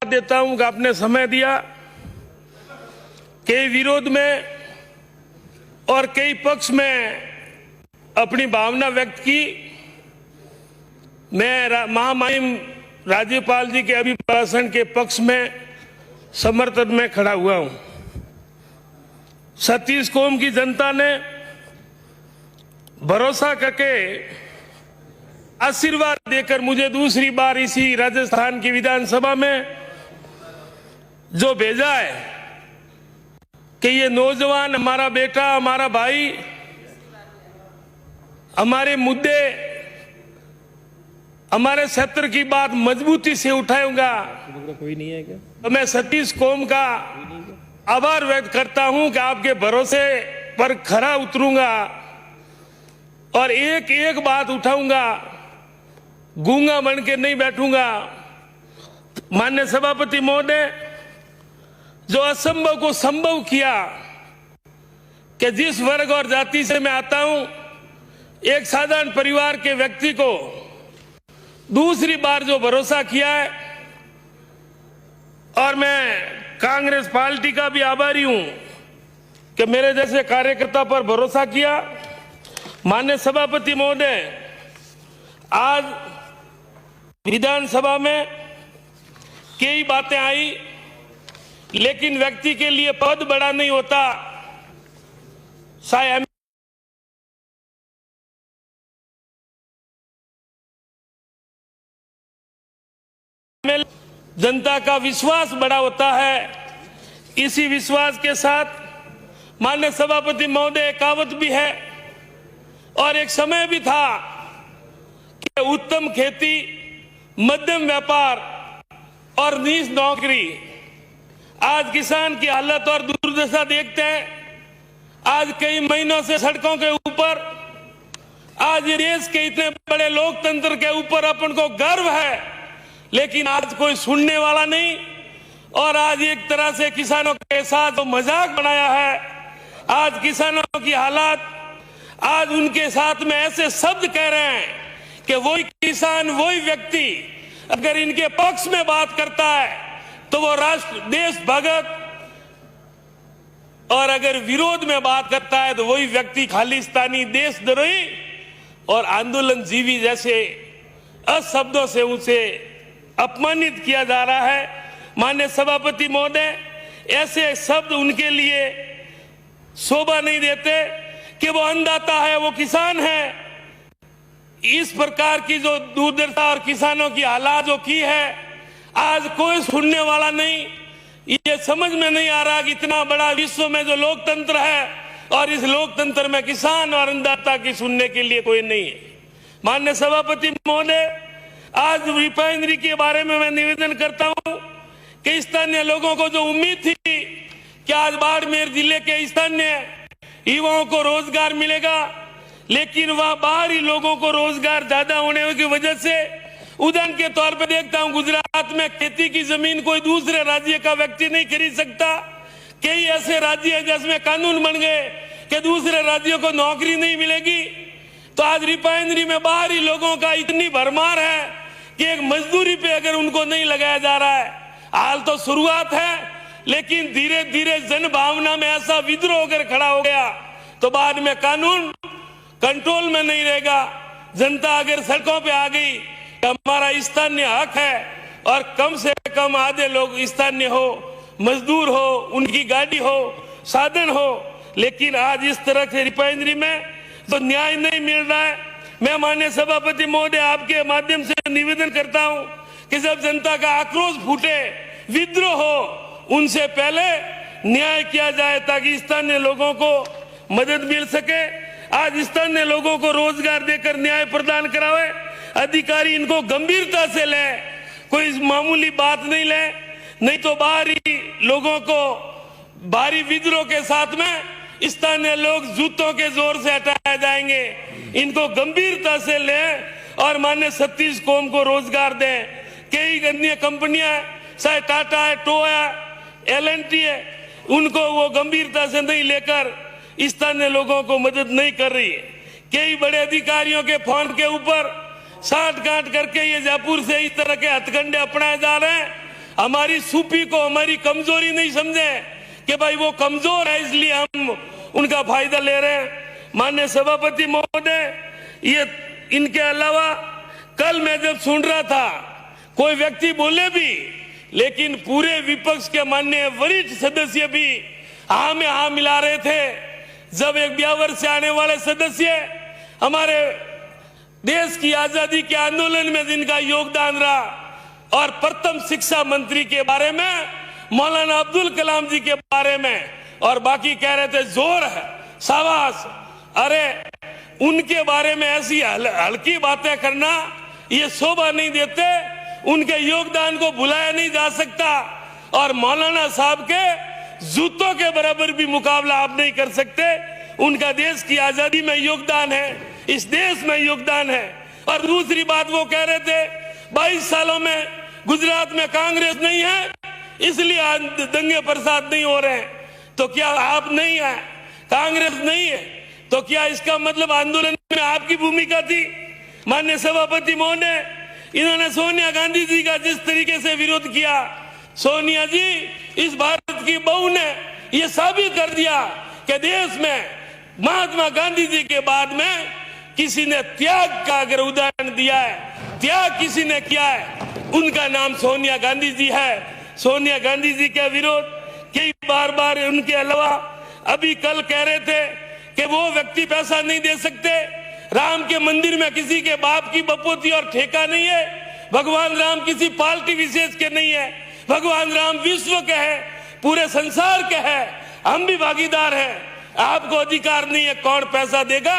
देता हूं कि आपने समय दिया, कई विरोध में और कई पक्ष में अपनी भावना व्यक्त की। मैं महामहिम राज्यपाल जी के अभिभाषण के पक्ष में समर्थन में खड़ा हुआ हूं। छत्तीस कौम की जनता ने भरोसा करके आशीर्वाद देकर मुझे दूसरी बार इसी राजस्थान की विधानसभा में जो भेजा है कि ये नौजवान, हमारा बेटा, हमारा भाई, हमारे मुद्दे, हमारे क्षेत्र की बात मजबूती से उठाऊंगा। कोई नहीं है क्या? तो मैं छत्तीस कौम का आभार व्यक्त करता हूं कि आपके भरोसे पर खरा उतरूंगा और एक एक बात उठाऊंगा, गूंगा बन के नहीं बैठूंगा। माननीय सभापति महोदय, जो असंभव को संभव किया कि जिस वर्ग और जाति से मैं आता हूं, एक साधारण परिवार के व्यक्ति को दूसरी बार जो भरोसा किया है, और मैं कांग्रेस पार्टी का भी आभारी हूं कि मेरे जैसे कार्यकर्ता पर भरोसा किया। माननीय सभापति महोदय, आज विधानसभा में कई बातें आई, लेकिन व्यक्ति के लिए पद बड़ा नहीं होता। शायद जनता का विश्वास बड़ा होता है। इसी विश्वास के साथ माननीय सभापति महोदय, कहावत भी है और एक समय भी था कि उत्तम खेती, मध्यम व्यापार और नीच नौकरी। आज किसान की हालत और दुर्दशा देखते हैं। आज कई महीनों से सड़कों के ऊपर, आज ये देश के इतने बड़े लोकतंत्र के ऊपर अपन को गर्व है, लेकिन आज कोई सुनने वाला नहीं। और आज एक तरह से किसानों के साथ जो मजाक बनाया है, आज किसानों की हालत, आज उनके साथ में ऐसे शब्द कह रहे हैं कि वही किसान, वही व्यक्ति अगर इनके पक्ष में बात करता है तो वो राष्ट्र देश भगत, और अगर विरोध में बात करता है तो वही व्यक्ति खालिस्तानी, देशद्रोही और आंदोलन जीवी जैसे अशब्दों से उसे अपमानित किया जा रहा है। माननीय सभापति महोदय, ऐसे शब्द उनके लिए शोभा नहीं देते कि वो अन्नदाता है, वो किसान है। इस प्रकार की जो दुर्दशा और किसानों की हालात जो की है, आज कोई सुनने वाला नहीं। ये समझ में नहीं आ रहा कि इतना बड़ा विश्व में जो लोकतंत्र है और इस लोकतंत्र में किसान और अन्नदाता की सुनने के लिए कोई नहीं है। माननीय सभापति महोदय, आज रिफाइनरी के बारे में मैं निवेदन करता हूं कि स्थानीय लोगों को जो उम्मीद थी कि आज बाड़मेर जिले के स्थानीय युवाओं को रोजगार मिलेगा, लेकिन वहां बाहरी लोगों को रोजगार ज्यादा होने की वजह से, उदाहरण के तौर पर देखता हूं, गुजरात में खेती की जमीन कोई दूसरे राज्य का व्यक्ति नहीं खरीद सकता। कई ऐसे राज्य हैं जिसमें कानून बन गए कि दूसरे राज्यों को नौकरी नहीं मिलेगी। तो आज रिफाइनरी में बाहरी लोगों का इतनी भरमार है कि एक मजदूरी पे अगर उनको नहीं लगाया जा रहा है। हाल तो शुरुआत है, लेकिन धीरे धीरे जन भावना में ऐसा विद्रोह होकर खड़ा हो गया तो बाद में कानून कंट्रोल में नहीं रहेगा। जनता अगर सड़कों पे आ गई कि हमारा स्थानीय हक है, और कम से कम आधे लोग स्थानीय हो, मजदूर हो, उनकी गाड़ी हो, साधन हो, लेकिन आज इस तरह से रिफाइनरी में तो न्याय नहीं मिल रहा है। मैं माननीय सभापति महोदय, आपके माध्यम से निवेदन करता हूं कि जब जनता का आक्रोश फूटे, विद्रोह हो, उनसे पहले न्याय किया जाए ताकि स्थानीय लोगों को मदद मिल सके। आज स्थानीय लोगों को रोजगार देकर न्याय प्रदान करावे, अधिकारी इनको गंभीरता से ले, कोई मामूली बात नहीं ले, नहीं तो बाहरी लोगों को भारी विद्रोह के साथ में स्थानीय लोग जूतों के जोर से हटाए जाएंगे। इनको गंभीरता से ले और माननीय छत्तीस कौम को रोजगार दें। कई अन्य कंपनियां, चाहे टाटा है, टो है, LNT है, उनको वो गंभीरता से नहीं लेकर स्थानीय लोगों को मदद नहीं कर रही है। कई बड़े अधिकारियों के फोन के ऊपर साठ गांठ करके ये जयपुर से इस तरह के हथकंडे अपनाए जा रहे हैं हमारी सूफी को हमारी कमजोरी नहीं समझे कि भाई वो कमजोर है इसलिए हम उनका फायदा ले रहे हैं। माननीय सभापति महोदय, ये इनके अलावा कल मैं जब सुन रहा था, कोई व्यक्ति बोले भी, लेकिन पूरे विपक्ष के माननीय वरिष्ठ सदस्य भी हाँ में हाँ मिला रहे थे। जब एक ब्यावर से आने वाले सदस्य हमारे देश की आजादी के आंदोलन में जिनका योगदान रहा, और प्रथम शिक्षा मंत्री के बारे में, मौलाना अब्दुल कलाम जी के बारे में, और बाकी कह रहे थे जोर है, शाबाश। अरे उनके बारे में ऐसी हल्की बातें करना ये शोभा नहीं देते। उनके योगदान को भुलाया नहीं जा सकता, और मौलाना साहब के जूतों के बराबर भी मुकाबला आप नहीं कर सकते। उनका देश की आजादी में योगदान है, इस देश में योगदान है। और दूसरी बात वो कह रहे थे 22 सालों में गुजरात में कांग्रेस नहीं है इसलिए दंगे फसाद नहीं हो रहे हैं। तो क्या आप नहीं है, कांग्रेस नहीं है, तो क्या इसका मतलब आंदोलन में आपकी भूमिका थी? माननीय सभापति महोदय, इन्होंने सोनिया गांधी जी का जिस तरीके से विरोध किया, सोनिया जी इस भारत की बहू ने यह साबित कर दिया कि देश में महात्मा गांधी जी के बाद में किसी ने त्याग का अगर उदाहरण दिया है, त्याग किसी ने किया है, उनका नाम सोनिया गांधी जी है। सोनिया गांधी जी का विरोध कई बार उनके अलावा अभी कल कह रहे थे कि वो व्यक्ति पैसा नहीं दे सकते, राम के मंदिर में किसी के बाप की बपोती और ठेका नहीं है, भगवान राम किसी पार्टी विशेष के नहीं है, भगवान राम विश्व के है, पूरे संसार के है, हम भी भागीदार हैं। आपको अधिकार नहीं है कौन पैसा देगा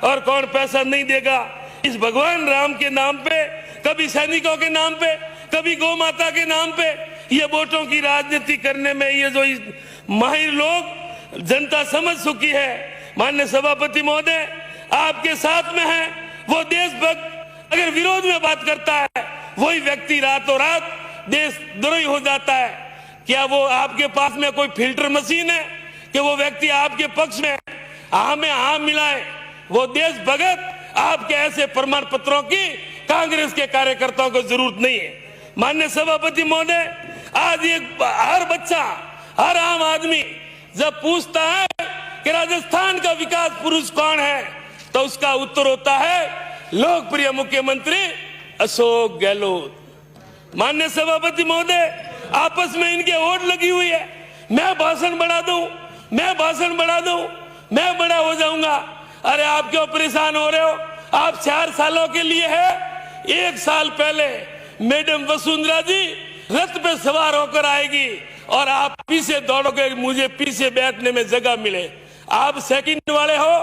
और कौन पैसा नहीं देगा। इस भगवान राम के नाम पे, कभी सैनिकों के नाम पे, कभी गौ माता के नाम पे, ये वोटों की राजनीति करने में ये जो माहिर लोग जनता समझ चुकी है। माननीय सभापति महोदय, आपके साथ में है वो देशभक्त, अगर विरोध में बात करता है वही व्यक्ति रातों रात देशद्रोही हो जाता है। क्या वो आपके पास में कोई फिल्टर मशीन है कि वो व्यक्ति आपके पक्ष में हाँ में हाँ मिलाए? वो देशभक्त आपके ऐसे प्रमाण पत्रों की कांग्रेस के कार्यकर्ताओं को जरूरत नहीं है। माननीय सभापति महोदय, आज एक हर बच्चा, हर आम आदमी जब पूछता है कि राजस्थान का विकास पुरुष कौन है, तो उसका उत्तर होता है लोकप्रिय मुख्यमंत्री अशोक गहलोत। माननीय सभापति महोदय, आपस में इनके होड़ लगी हुई है, मैं भाषण बढ़ा दूं, मैं भाषण बढ़ा दूं, मैं बड़ा हो जाऊंगा। अरे आप क्यों परेशान हो रहे हो? आप 4 सालों के लिए है। 1 साल पहले मैडम वसुंधरा जी रथ पे सवार होकर आएगी और आप पीछे दौड़ोगे, मुझे पीछे बैठने में जगह मिले। आप सेकंड वाले हो,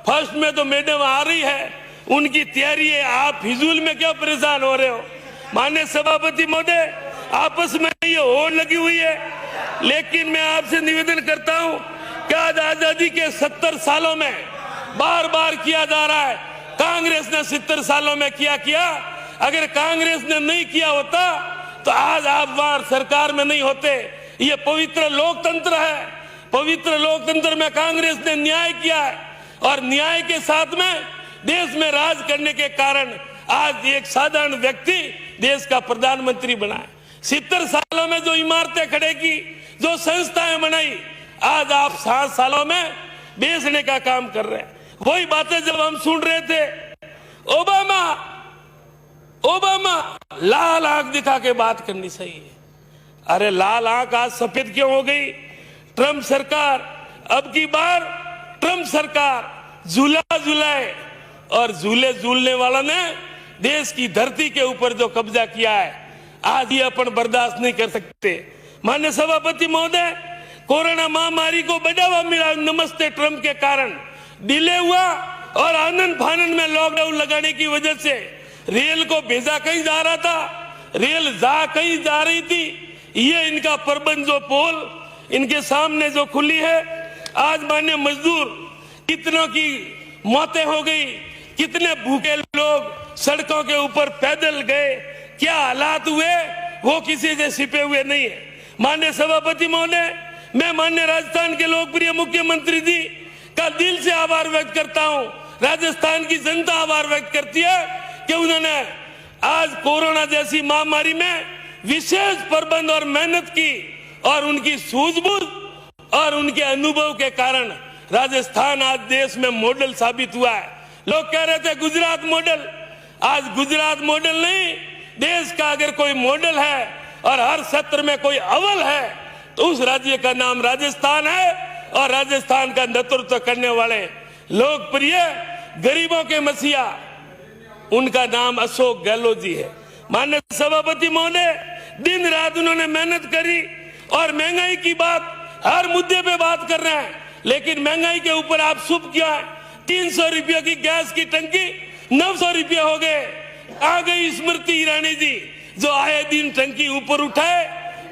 फर्स्ट में तो मैडम आ रही है, उनकी तैयारी है, आप फिजूल में क्यों परेशान हो रहे हो? माननीय सभापति महोदय, आपस में ये होड़ लगी हुई है। लेकिन मैं आपसे निवेदन करता हूं कि आज आजादी के 70 सालों में बार बार किया जा रहा है, कांग्रेस ने 70 सालों में किया। अगर कांग्रेस ने नहीं किया होता तो आज आप वहां सरकार में नहीं होते। ये पवित्र लोकतंत्र है, पवित्र लोकतंत्र में कांग्रेस ने न्याय किया है, और न्याय के साथ में देश में राज करने के कारण आज एक साधारण व्यक्ति देश का प्रधानमंत्री बना है। 70 सालों में जो इमारतें खड़े की, जो संस्थाएं बनाई, आज आप 7 सालों में बेचने का काम कर रहे हैं। वही बातें जब हम सुन रहे थे, ओबामा लाल आंख दिखा के बात करनी सही है। अरे लाल आंख आज सफेद क्यों हो गई? ट्रंप सरकार, अब की बार ट्रंप सरकार झूला झूलाए, और झूले झूलने वालों ने देश की धरती के ऊपर जो कब्जा किया है, आज ये अपन बर्दाश्त नहीं कर सकते। माननीय सभापति महोदय, कोरोना महामारी को बढ़ावा मिला नमस्ते ट्रंप के कारण, डिले हुआ, और आनंद फानंद में लॉकडाउन लगाने की वजह से रेल को भेजा कहीं जा रहा था, रेल कहीं जा रही थी। ये इनका प्रबंध, जो पोल इनके सामने जो खुली है, आज मान्य मजदूर कितनों की मौतें हो गई, कितने भूखे लोग सड़कों के ऊपर पैदल गए, क्या हालात हुए, वो किसी से छिपे हुए नहीं है। माननीय सभापति महोदय, मैं माननीय राजस्थान के लोकप्रिय मुख्यमंत्री जी का दिल से आभार व्यक्त करता हूं। राजस्थान की जनता आभार व्यक्त करती है कि उन्होंने आज कोरोना जैसी महामारी में विशेष प्रबंध और मेहनत की और उनकी सूझबूझ और उनके अनुभव के कारण राजस्थान आज देश में मॉडल साबित हुआ है। लोग कह रहे थे गुजरात मॉडल, आज गुजरात मॉडल नहीं, देश का अगर कोई मॉडल है और हर क्षेत्र में कोई अव्वल है तो उस राज्य का नाम राजस्थान है। और राजस्थान का नेतृत्व करने वाले लोकप्रिय गरीबों के मसीहा, उनका नाम अशोक गहलोत जी है। माननीय सभापति महोदय, दिन रात उन्होंने मेहनत करी और महंगाई की बात हर मुद्दे पे बात कर रहे हैं, लेकिन महंगाई के ऊपर आप सुप क्या है? 300 रुपये की गैस की टंकी 900 रुपये हो गए। आ गई स्मृति ईरानी जी, जो आए दिन टंकी ऊपर उठाए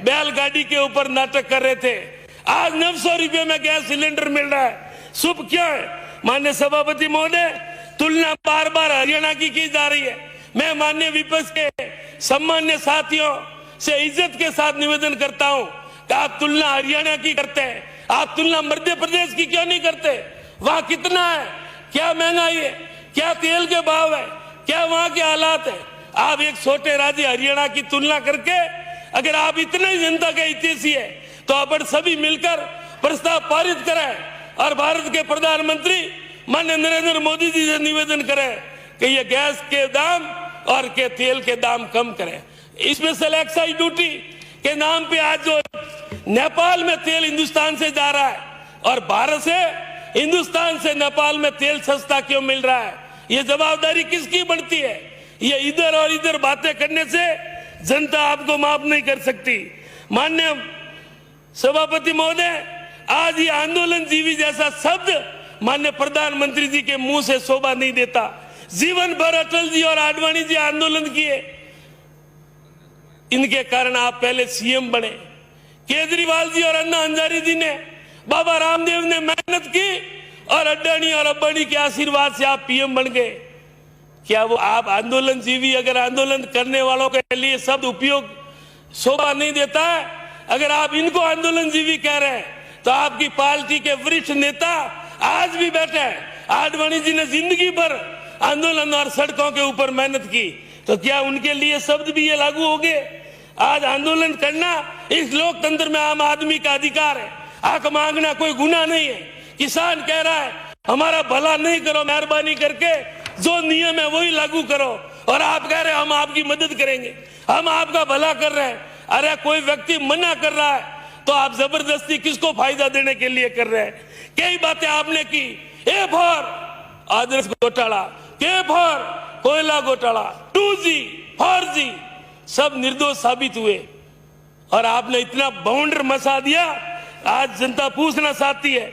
बैलगाड़ी के ऊपर नाटक कर रहे थे, आज 900 रुपये में गैस सिलेंडर मिल रहा है। सुप क्या है? माननीय सभापति महोदय, तुलना बार बार हरियाणा की जा रही है। मैं माननीय विपक्ष के सम्मान्य साथियों से इज्जत के साथ निवेदन करता हूं कि आप तुलना हरियाणा की करते हैं, आप तुलना मध्य प्रदेश की क्यों नहीं करते? वहां कितना है, क्या महंगाई है, क्या तेल के भाव है, क्या वहां के हालात है? आप एक छोटे राज्य हरियाणा की तुलना करके अगर आप इतने ही जनता के हितैषी है तो अपन सभी मिलकर प्रस्ताव पारित करें और भारत के प्रधानमंत्री माननीय नरेंद्र मोदी जी से निवेदन करें कि ये गैस के दाम और के तेल के दाम कम करें। स्पेशल एक्साइज ड्यूटी के नाम पे आज जो नेपाल में तेल हिंदुस्तान से जा रहा है और भारत से हिंदुस्तान से नेपाल में तेल सस्ता क्यों मिल रहा है? ये जवाबदारी किसकी बनती है? ये इधर और इधर बातें करने से जनता आपको माफ नहीं कर सकती। माननीय सभापति महोदय, आज ये आंदोलन जीवी जैसा शब्द माननीय प्रधानमंत्री जी के मुंह से शोभा नहीं देता। जीवन भर अटल जी और आडवाणी जी आंदोलन किए, इनके कारण आप पहले सीएम बने। केजरीवाल जी और अन्ना हजारी जी ने, बाबा रामदेव ने मेहनत की और अड्डानी और अब्बानी के आशीर्वाद से आप पीएम बन गए। क्या वो आप आंदोलन जीवी, अगर आंदोलन करने वालों के लिए शब्द उपयोग शोभा नहीं देता है, अगर आप इनको आंदोलन जीवी कह रहे हैं तो आपकी पार्टी के वरिष्ठ नेता आज भी बैठे हैं। आडवाणी जी ने जिंदगी भर आंदोलन और सड़कों के ऊपर मेहनत की, तो क्या उनके लिए शब्द भी ये लागू हो गए? आज आंदोलन करना इस लोकतंत्र में आम आदमी का अधिकार है। हक मांगना कोई गुनाह नहीं है। किसान कह रहा है हमारा भला नहीं करो, मेहरबानी करके जो नियम है वही लागू करो, और आप कह रहे हैं हम आपकी मदद करेंगे, हम आपका भला कर रहे हैं। अरे कोई व्यक्ति मना कर रहा है तो आप जबरदस्ती किसको फायदा देने के लिए कर रहे हैं? कई बातें आपने की, ए फॉर आदर्श घोटाला, के फॉर कोयला घोटाला, 2G 4G सब निर्दोष साबित हुए और आपने इतना बाउंडर मचा दिया। आज जनता पूछना चाहती है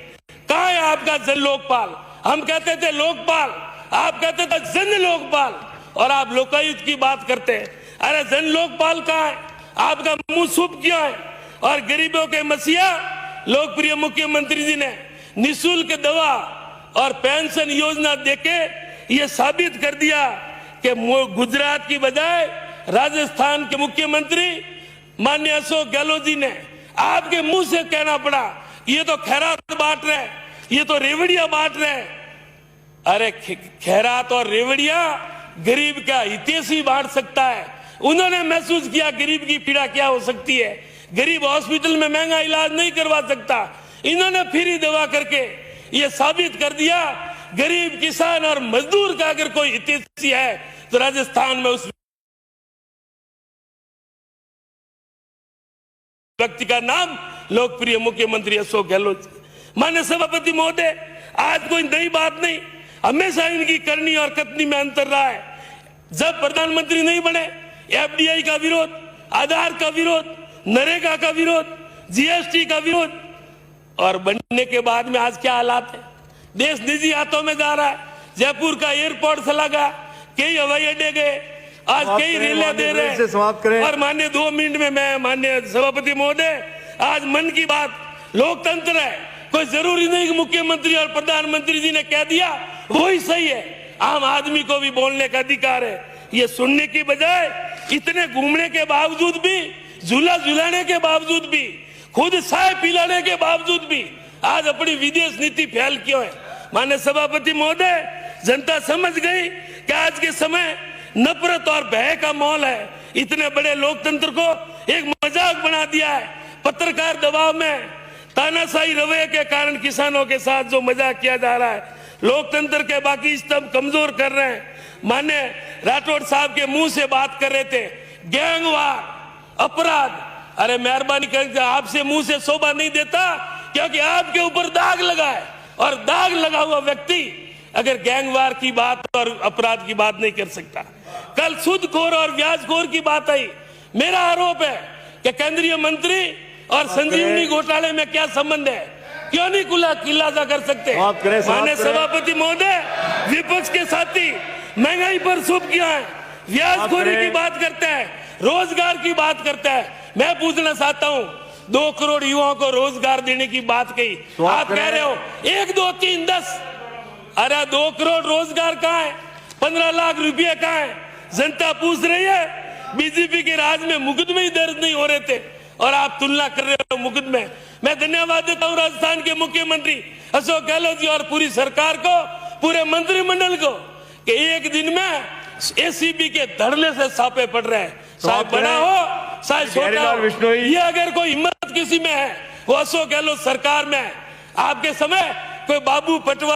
कहाँ है आपका जन लोकपाल? हम कहते थे लोकपाल, आप कहते थे जन लोकपाल, और आप लोकायुक्त की बात करते हैं। अरे जन लोकपाल कहाँ है? आपका मुंह सुप क्यों है? और गरीबों के मसीहा लोकप्रिय मुख्यमंत्री जी ने निःशुल्क दवा और पेंशन योजना देके ये साबित कर दिया कि गुजरात की बजाय राजस्थान के मुख्यमंत्री माननीय अशोक गहलोत जी ने आपके मुंह से कहना पड़ा ये तो खैरात बांट रहे, ये तो रेवड़िया बांट रहे। अरे खैरात और रेवड़िया गरीब का हितैषी बांट सकता है। उन्होंने महसूस किया गरीब की पीड़ा क्या हो सकती है। गरीब हॉस्पिटल में महंगा इलाज नहीं करवा सकता, इन्होंने फ्री दवा करके ये साबित कर दिया गरीब किसान और मजदूर का अगर कोई हितैषी है तो राजस्थान में उस व्यक्ति का नाम लोकप्रिय मुख्यमंत्री अशोक गहलोत। माननीय सभापति महोदय, आज कोई नई बात नहीं, हमेशा इनकी करनी और कथनी में अंतर रहा है। जब प्रधानमंत्री नहीं बने FDI का विरोध, आधार का विरोध, नरेगा का विरोध, GST का विरोध, और बनने के बाद में आज क्या हालात है? देश निजी हाथों में जा रहा है। जयपुर का एयरपोर्ट चला गया, कई हवाई अड्डे गए, आज कई रेलें दे रहे हैं। और माननीय 2 मिनट में मैं माननीय सभापति महोदय, आज मन की बात लोकतंत्र है, कोई जरूरी नहीं कि मुख्यमंत्री और प्रधानमंत्री जी ने कह दिया वही सही है। आम आदमी को भी बोलने का अधिकार है। ये सुनने की बजाय इतने घूमने के बावजूद भी, झूला झुलाने के बावजूद भी, खुद चाय पिलाने के बावजूद भी आज अपनी विदेश नीति फैल क्यों है? माननीय सभापति महोदय, जनता समझ गई कि आज के समय नफरत और भय का माहौल है। इतने बड़े लोकतंत्र को एक मजाक बना दिया है। पत्रकार दबाव में तानाशाही रवैये के कारण किसानों के साथ जो मजाक किया जा रहा है, लोकतंत्र के बाकी स्तंभ कमजोर कर रहे हैं। माने राठौड़ साहब के मुंह से बात कर रहे थे गैंगवार, अपराध। अरे मेहरबानी करके आपसे मुंह से शोभा नहीं देता, क्योंकि आपके ऊपर दाग लगा है, और दाग लगा हुआ व्यक्ति अगर गैंगवार की बात और अपराध की बात नहीं कर सकता। कल सूदखोर और ब्याजखोर की बात आई। मेरा आरोप है कि केंद्रीय मंत्री और संजीवनी घोटाले में क्या संबंध है, क्यों नहीं खुलासा कर सकते? माननीय सभापति महोदय, विपक्ष के साथी महंगाई पर सूप किया है, ब्याजखोरी की बात करते हैं, रोजगार की बात करता है। मैं पूछना चाहता हूं, 2 करोड़ युवाओं को रोजगार देने की बात कही, आप कह रहे हो 1, 2, 3, 10। अरे 2 करोड़ रोजगार कहाँ है? 15 लाख रुपए कहाँ है? जनता पूछ रही है। बीजेपी के राज में मुकदमे ही दर्ज नहीं हो रहे थे, और आप तुलना कर रहे हो मुकदमे। मैं धन्यवाद देता हूं राजस्थान के मुख्यमंत्री अशोक गहलोत जी और पूरी सरकार को, पूरे मंत्रिमंडल को, कि एक दिन में एसीबी के धरने से छापे पड़ रहे हैं। शायद बड़ा हो, शायद छोटा हो, ये अगर कोई हिम्मत किसी में है, वो अशोक गहलोत सरकार में है। आपके समय कोई बाबू पटवा